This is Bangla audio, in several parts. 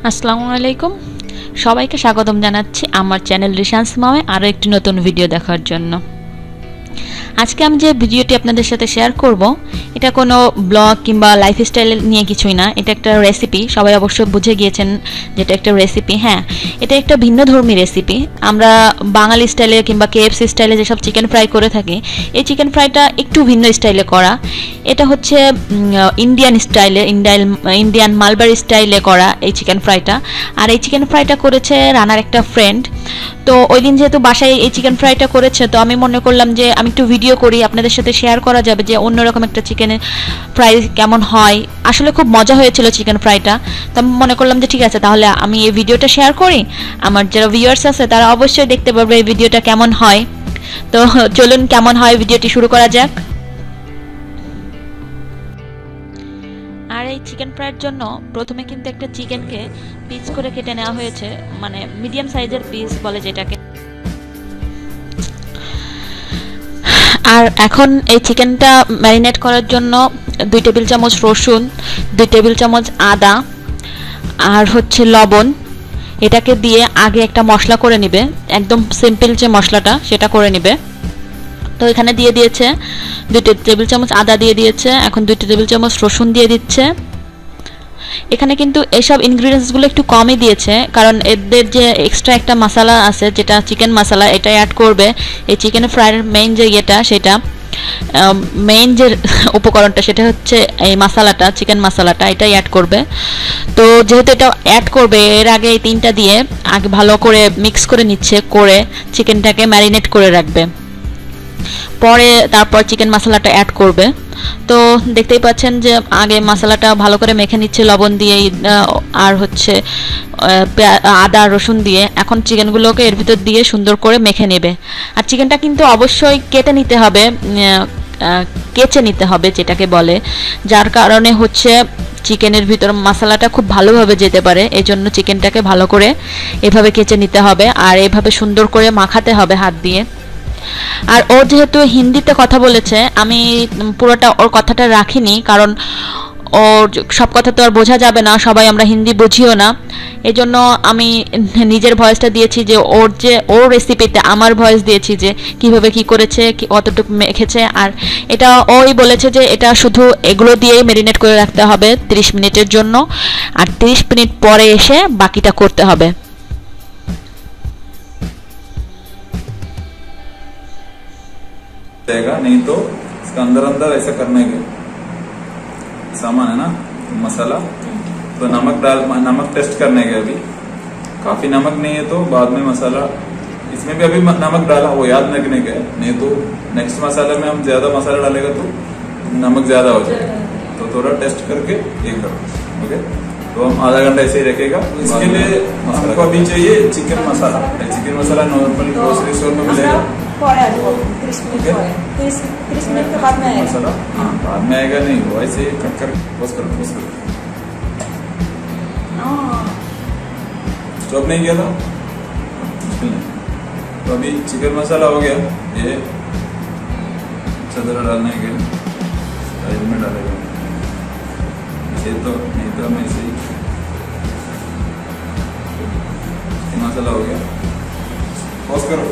আসসালামু আলাইকুম সবাইকে স্বাগতম জানাচ্ছি আমার চ্যানেল রিশান্স মামে আরও একটি নতুন ভিডিও দেখার জন্য। আজকে আমি যে ভিডিওটি আপনাদের সাথে শেয়ার করব এটা কোনো ব্লগ কিংবা লাইফস্টাইল নিয়ে কিছুই না, এটা একটা রেসিপি। সবাই অবশ্য বুঝে গিয়েছেন যেটা একটা রেসিপি। হ্যাঁ, এটা একটা ভিন্নধর্মী রেসিপি। আমরা বাঙালি স্টাইলে কিংবা কেএফসি স্টাইলে যেসব চিকেন ফ্রাই করে থাকি, এই চিকেন ফ্রাইটা একটু ভিন্ন স্টাইলে করা। এটা হচ্ছে ইন্ডিয়ান স্টাইলে, ইন্ডিয়ান মালবারি স্টাইলে করা এই চিকেন ফ্রাইটা। আর এই চিকেন ফ্রাইটা করেছে রানার একটা ফ্রেন্ড। তো ওই দিন যেহেতু বাসায় এই চিকেন ফ্রাইটা করেছে, তো আমি মনে করলাম যে আমি একটু ভিডিও করি, আপনাদের সাথে শেয়ার করা যাবে যে অন্যরকম একটা চিকেনের ফ্রাই কেমন হয়। আসলে খুব মজা হয়েছিল চিকেন ফ্রাইটা। তো আমি মনে করলাম যে ঠিক আছে, তাহলে আমি এই ভিডিওটা শেয়ার করি। আমার যারা ভিউয়ার্স আছে তারা অবশ্যই দেখতে পারবে এই ভিডিওটা কেমন হয়। তো চলুন কেমন হয় ভিডিওটি শুরু করা যাক। আর এই চিকেন ফ্রাইয়ের জন্য প্রথমে কিন্তু একটা চিকেনকে পিস করে কেটে নেওয়া হয়েছে, মানে মিডিয়াম সাইজের পিস বলে যেটাকে। আর এখন এই চিকেনটা ম্যারিনেট করার জন্য 2 টেবিল চামচ রসুন, 2 টেবিল চামচ আদা আর হচ্ছে লবণ, এটাকে দিয়ে আগে একটা মশলা করে নেবে। একদম সিম্পল যে মশলাটা সেটা করে নেবে। তো এখানে দিয়ে দিয়েছে 2 টেবিল চামচ আদা দিয়ে দিয়েছে, এখন 2 টেবিল চামচ রসুন দিয়ে দিচ্ছে। এখানে কিন্তু এইসব ইনগ্রিডিয়েন্টসগুলো একটু কমই দিয়েছে, কারণ এদের যে এক্সট্রা একটা মশলা আছে যেটা চিকেন মশলা, এটা অ্যাড করবে এই চিকেন ফ্রাইয়ের মেইন যে ইয়েটা, সেটা মেইন যে উপকরণটা সেটা হচ্ছে এই মশলাটা, চিকেন মশলাটা, এটাই অ্যাড করবে। তো যেহেতু এটা অ্যাড করবে, এর আগে এই 3টা দিয়ে আগে ভালো করে মিক্স করে নিচ্ছে, করে চিকেনটাকে ম্যারিনেট করে রাখবে। পরে তারপর চিকেন মশলাটা অ্যাড করবে। তো দেখতেই পাচ্ছেন যে আগে মশলাটা ভালো করে মেখে নিচ্ছে লবণ দিয়ে আর হচ্ছে আদা রসুন দিয়ে। এখন চিকেনগুলোকে এর ভিতর দিয়ে সুন্দর করে মেখে নেবে। আর চিকেনটা কিন্তু অবশ্যই কেটে নিতে হবে, কেচে নিতে হবে যেটাকে বলে, যার কারণে হচ্ছে চিকেনের ভিতর মশলাটা খুব ভালোভাবে যেতে পারে। এই জন্য চিকেনটাকে ভালো করে এভাবে কেচে নিতে হবে আর এভাবে সুন্দর করে মাখাতে হবে হাত দিয়ে। আর ও যেহেতু হিন্দিতে কথা বলেছে, আমি পুরোটা ওর কথাটা রাখিনি, কারণ ওর সব কথা তো আর বোঝা যাবে না, সবাই আমরা হিন্দি বুঝিও না। এই জন্য আমি নিজের ভয়েসটা দিয়েছি, যে ওর রেসিপিতে আমার ভয়েস দিয়েছি যে কিভাবে কি করেছে, কতটুকু মেখেছে। আর এটা ওই বলেছে যে এটা শুধু এগুলো দিয়েই ম্যারিনেট করে রাখতে হবে 30 মিনিটের জন্য, আর 30 মিনিট পরে এসে বাকিটা করতে হবে। जाएगा नहीं तो इसका अंदर अंदर ऐसा करने के सामान है ना, मसाला। तो नमक टेस्ट करने के। अभी काफी नमक नहीं है तो बाद में मसाला, इसमें भी अभी नमक डाला वो याद रखने के, नहीं तो नेक्स्ट मसाले में हम ज्यादा मसाला डालेगा तो नमक ज्यादा हो जाएगा। तो थोड़ा टेस्ट करके ये करो, ओके। तो हम आधा घंटा ऐसे ही रखेगा। इसके लिए हमको अभी चाहिए चिकन मसाला। चिकन मसाला नॉर्मल ग्रोसरी स्टोर में मिलेगा। 30 मिनट के बाद में आएगा। मसाला बाद में आएगा, नहीं वो ऐसे कट कर बस करो। स्टॉप नहीं किया था, मुश्किल नहीं। तो अभी चिकन मसाला हो गया, ये चदरा डालने के साइड में डालेगा। ये तो नहीं तो मैं ऐसे ही मसाला हो गया, पॉज करो।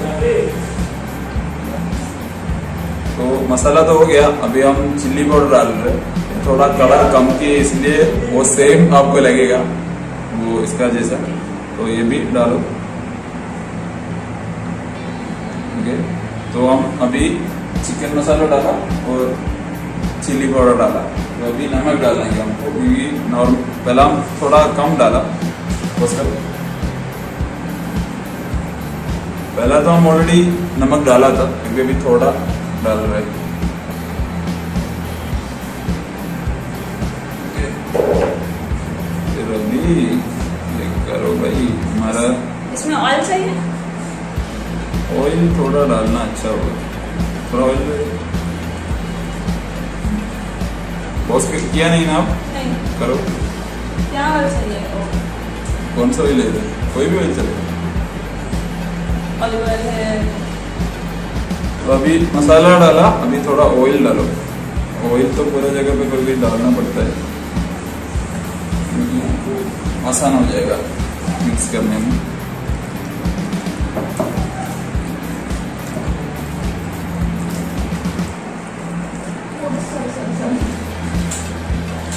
तो मसाला तो हो गया, अभी हम चिल्ली पाउडर डाल रहे हैं। थोड़ा कलर कम की, इसलिए वो सेम आपको लगेगा वो इसका जैसा। तो ये भी डालो, ओके। तो हम अभी चिकन मसाला डाला और चिल्ली पाउडर डाला। तो अभी नमक डालेंगे हमको, क्योंकि नॉर्मल पहला हम थोड़ा कम डाला, उसका पहला तो हम ऑलरेडी नमक डाला था, क्योंकि अभी थोड़ा डाल रहे। फिर अभी करो भाई हमारा। इसमें ऑयल चाहिए, ऑयल थोड़ा डालना अच्छा होगा, थोड़ा ऑयल बॉस किया नहीं ना आप? नहीं करो। क्या ऑयल चाहिए? कौन सा ऑयल लेते? कोई भी ऑयल चलेगा, ऑलिव ऑयल है। तो अभी मसाला डाला, अभी थोड़ा ऑयल डालो। ऑयल तो पूरा जगह पे कभी डालना पड़ता है। आसान हो जाएगा मिक्स करने में।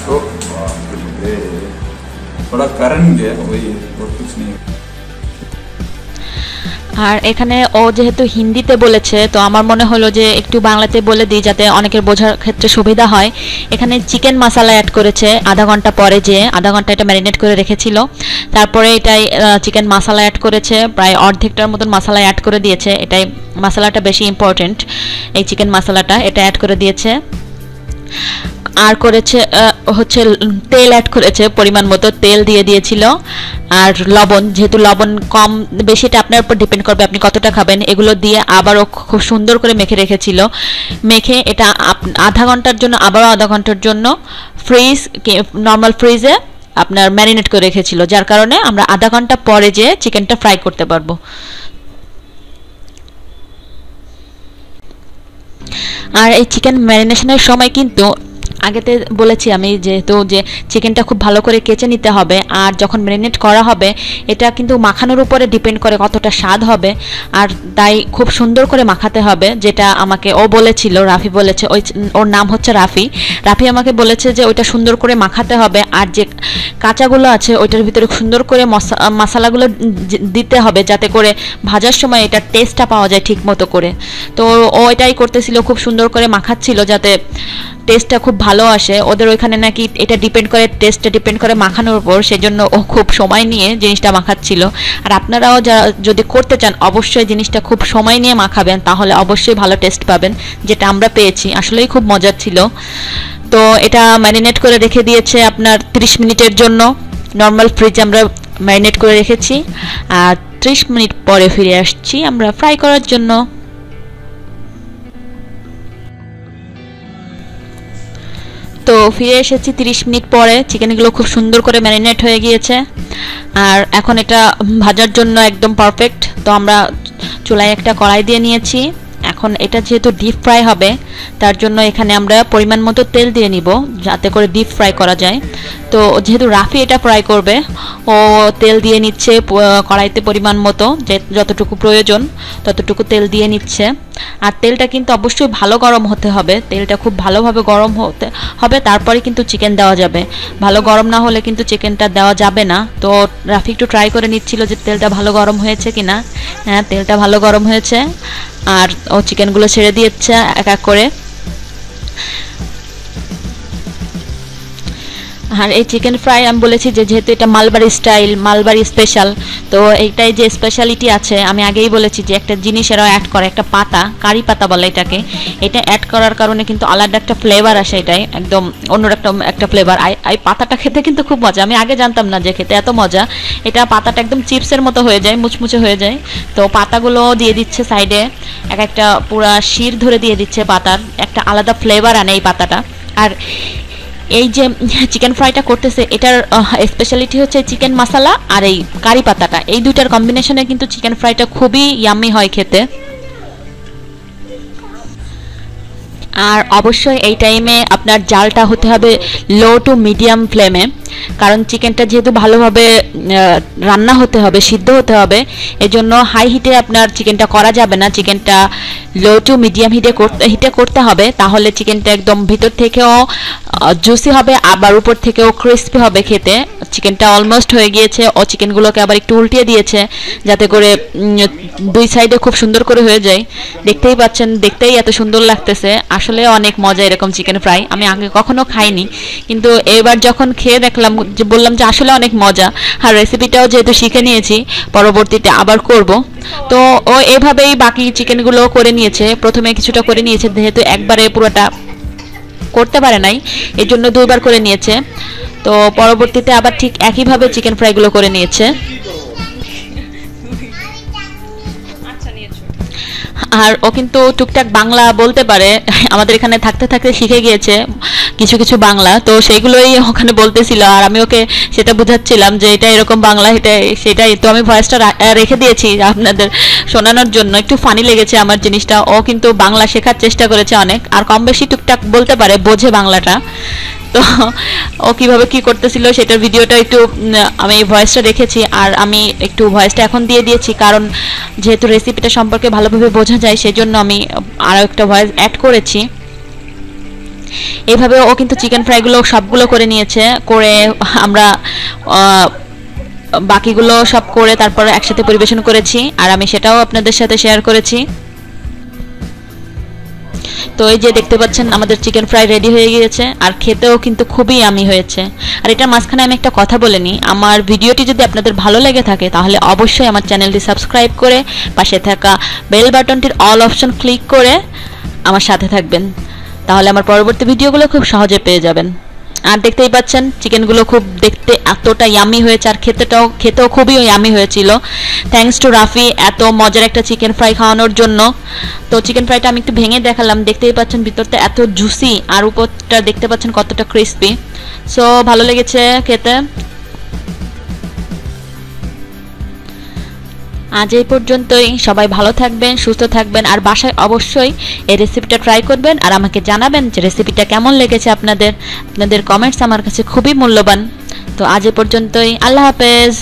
तो थोड़ा करंट गया वही और कुछ नहीं। আর এখানে ও যেহেতু হিন্দিতে বলেছে তো আমার মনে হলো যে একটু বাংলাতে বলে দিই যাতে অনেকের বোঝার ক্ষেত্রে সুবিধা হয়। এখানে চিকেন মশলা অ্যাড করেছে আধা ঘন্টা পরে, যে আধা ঘন্টা এটা ম্যারিনেট করে রেখেছিল, তারপরে এটাই চিকেন মশলা অ্যাড করেছে, প্রায় অর্ধেকটার মতন মশলা অ্যাড করে দিয়েছে। এটাই মশলাটা বেশি ইম্পর্টেন্ট, এই চিকেন মশলাটা এটা অ্যাড করে দিয়েছে। আর করেছে হচ্ছে তেল অ্যাড করেছে, পরিমাণ মতো তেল দিয়ে দিয়েছিল। আর লবণ, যেহেতু লবণ কম বেশিটা আপনার উপর ডিপেন্ড করবে আপনি কতটা খাবেন, এগুলো দিয়ে আবারও খুব সুন্দর করে মেখে রেখেছিল। মেখে এটা আধা ঘন্টার জন্য, আবারও আধা ঘন্টার জন্য নর্মাল ফ্রিজে আপনার ম্যারিনেট করে রেখেছিল, যার কারণে আমরা আধা ঘন্টা পরে যে চিকেনটা ফ্রাই করতে পারবো। আর এই চিকেন ম্যারিনেশনের সময় কিন্তু আগেতে বলেছি আমি যেহেতু যে চিকেনটা খুব ভালো করে কেচে নিতে হবে, আর যখন ম্যারিনেট করা হবে এটা কিন্তু মাখানোর উপরে ডিপেন্ড করে কতটা স্বাদ হবে, আর তাই খুব সুন্দর করে মাখাতে হবে। যেটা আমাকে ও বলেছিল, রাফি বলেছে, ওর নাম হচ্ছে রাফি। রাফি আমাকে বলেছে যে ওইটা সুন্দর করে মাখাতে হবে, আর যে কাঁচাগুলো আছে ওইটার ভিতরে সুন্দর করে মশলাগুলো দিতে হবে যাতে করে ভাজার সময় এটার টেস্টটা পাওয়া যায় ঠিক মতো করে। তো ও এটাই করতেছিল, খুব সুন্দর করে মাখাচ্ছিল যাতে টেস্টটা খুব ভালো আসে। ওদের ওইখানে নাকি এটা ডিপেন্ড করে, টেস্টটা ডিপেন্ড করে মাখানোর উপর, সেজন্য ও খুব সময় নিয়ে জিনিসটা মাখাচ্ছিল। আর আপনারাও যদি করতে চান অবশ্যই জিনিসটা খুব সময় নিয়ে মাখাবেন, তাহলে অবশ্যই ভালো টেস্ট পাবেন, যেটা আমরা পেয়েছি। আসলেই খুব মজার ছিল। তো এটা ম্যারিনেট করে রেখে দিয়েছে আপনার 30 মিনিটের জন্য, নর্মাল ফ্রিজে আমরা ম্যারিনেট করে রেখেছি। আর 30 মিনিট পরে ফিরে আসছি আমরা ফ্রাই করার জন্য। তো ফিরে এসেছি 30 মিনিট পরে, চিকেনগুলো খুব সুন্দর করে ম্যারিনেট হয়ে গিয়েছে। আর এখন এটা ভাজার জন্য একদম পারফেক্ট। তো আমরা চুলায় একটা কড়াই দিয়ে নিয়েছি। এখন এটা যেহেতু ডিপ ফ্রাই হবে তার জন্য এখানে আমরা পরিমাণ মতো তেল দিয়ে নিব যাতে করে ডিপ ফ্রাই করা যায়। তো যেহেতু রাফি এটা ফ্রাই করবে, ও তেল দিয়ে নিচ্ছে কড়াইতে পরিমাণ মতো, যতটুকু প্রয়োজন ততটুকু তেল দিয়ে নিচ্ছে। আর তেলটা কিন্তু অবশ্যই ভালো গরম হতে হবে, তেলটা খুব ভালোভাবে গরম হতে হবে, তারপরে কিন্তু চিকেন দেওয়া যাবে। ভালো গরম না হলে কিন্তু চিকেনটা দেওয়া যাবে না। তো রাফি একটু ট্রাই করে নিচ্ছিল যে তেলটা ভালো গরম হয়েছে কিনা। হ্যাঁ, তেলটা ভালো গরম হয়েছে। আর ও চিকেনগুলো ছেড়ে দিচ্ছে এক এক করে। আর এই চিকেন ফ্রাই আমি বলেছি যে যেহেতু এটা মালবারি স্টাইল, মালবারি স্পেশাল, তো এইটাই যে স্পেশালিটি আছে আমি আগেই বলেছি যে একটা জিনিস এরা অ্যাড করে, একটা পাতা, কারি পাতা বলে এটাকে। এটা অ্যাড করার কারণে কিন্তু আলাদা একটা ফ্লেভার আসে, এটাই একদম অন্য একটা ফ্লেভার। এই পাতাটা খেতে কিন্তু খুব মজা, আমি আগে জানতাম না যে খেতে এত মজা। এটা পাতাটা একদম চিপসের মতো হয়ে যায়, মুচমুচে হয়ে যায়। তো পাতাগুলো দিয়ে দিচ্ছে সাইডে, এক একটা পুরা শির ধরে দিয়ে দিচ্ছে পাতার, একটা আলাদা ফ্লেভার আনে এই পাতাটা। আর এই যে চিকেন ফ্রাইটা করতেছে এটার স্পেশালিটি হচ্ছে চিকেন মশলা আর এই কারি পাতাটা, এই দুইটার কম্বিনেশনে কিন্তু চিকেন ফ্রাইটা খুবই ইয়াম্মি হয় খেতে। আর অবশ্যই এই টাইমে আপনার জালটা হতে হবে লো টু মিডিয়াম ফ্লেমে, কারণ চিকেনটা যেহেতু ভালোভাবে রান্না হতে হবে, সিদ্ধ হতে হবে, এজন্য হাই হিটে আপনার চিকেনটা করা যাবে না। চিকেনটা লো টু মিডিয়াম হিটে করতে হবে, তাহলে চিকেনটা একদম ভিতর থেকেও জুসি হবে, আবার উপর থেকেও ক্রিস্পি হবে খেতে। চিকেনটা অলমোস্ট হয়ে গিয়েছে, ও চিকেনগুলোকে আবার একটু উল্টিয়ে দিয়েছে যাতে করে দুই সাইডে খুব সুন্দর করে হয়ে যায়। দেখতেই পাচ্ছেন, দেখতেই এত সুন্দর লাগতেছে। আসলে অনেক মজা এরকম চিকেন ফ্রাই, আমি আগে কখনো খাইনি, কিন্তু এবার যখন খেয়ে দেখলাম যে বললাম যে আসলে অনেক মজা। আর রেসিপিটাও যেহেতু শিখে নিয়েছি, পরবর্তীতে আবার করব। তো ও এভাবেই বাকি চিকেনগুলো করে নিয়েছে, প্রথমে কিছুটা করে নিয়েছে, যেহেতু একবারে পুরোটা করতে পারে নাই এর জন্য দুইবার করে নিয়েছে। তো পরবর্তীতে আবার ঠিক একইভাবে চিকেন ফ্রাইগুলো করে নিয়েছে। আর ও কিন্তু টুকটাক বাংলা বলতে পারে, আমাদের এখানে থাকতে থাকতে শিখে গিয়েছে। কিছু কিছু বাংলা, তো সেগুলোই ওখানে বলতেছিল আর আমি ওকে সেটা বোঝাচ্ছিলাম যে এটা এরকম বাংলা, এটা সেটাই। তো আমি ভয়েসটা রেখে দিয়েছি আপনাদের শোনানোর জন্য। একটু ফানি লেগেছে আমার জিনিসটা। ও কিন্তু বাংলা শেখার চেষ্টা করেছে অনেক, আর কম বেশি টুকটাক বলতে পারে, বোঝে বাংলাটা। তো ও কিভাবে কি করতেছিল সেটার ভিডিওটা একটু আমি ভয়েসটা রেখেছি, আর আমি একটু ভয়েসটা এখন দিয়ে দিয়েছি, কারণ যেহেতু রেসিপিটা সম্পর্কে ভালোভাবে বোঝা যায় সেজন্য আমি আরও একটা ভয়েস অ্যাড করেছি। এইভাবে ও কিন্তু চিকেন ফ্রাইগুলো সবগুলো করে নিয়েছে, করে আমরা বাকিগুলো সব করে তারপর একসাথে পরিবেশন করেছি, আর আমি সেটাও আপনাদের সাথে শেয়ার করেছি। তো এই যে দেখতে পাচ্ছেন আমাদের চিকেন ফ্রাই রেডি হয়ে গিয়েছে, আর খেতেও কিন্তু খুবই ইয়ামি হয়েছে। আর এটার মাঝখানে আমি একটা কথা বলে নিই, আমার ভিডিওটি যদি আপনাদের ভালো লেগে থাকে তাহলে অবশ্যই আমার চ্যানেলটি সাবস্ক্রাইব করে পাশে থাকা বেল বাটনটির অল অপশন ক্লিক করে আমার সাথে থাকবেন, তাহলে আমার পরবর্তী ভিডিওগুলো খুব সহজে পেয়ে যাবেন। আর দেখতেই পাচ্ছেন চিকেনগুলো খুব দেখতে এতটা ইয়ামি হয়েছে, আর খেতেও খুবই ইয়ামি হয়েছিল। থ্যাঙ্কস টু রাফি এত মজার একটা চিকেন ফ্রাই খাওয়ানোর জন্য। তো চিকেন ফ্রাইটা আমি একটু ভেঙে দেখালাম, দেখতেই পাচ্ছেন ভিতরটা এত জুসি, আর উপরটা দেখতে পাচ্ছেন কতটা ক্রিস্পি। সো ভালো লেগেছে খেতে। আজ এই পর্যন্তই। সবাই ভালো থাকবেন, সুস্থ থাকবেন, আর বাসায় অবশ্যই এই রেসিপিটা ট্রাই করবেন, আর আমাকে জানাবেন যে রেসিপিটা কেমন লেগেছে আপনাদের। আপনাদের কমেন্টস আমার কাছে খুবই মূল্যবান। তো আজ এই পর্যন্তই। আল্লাহ হাফেজ।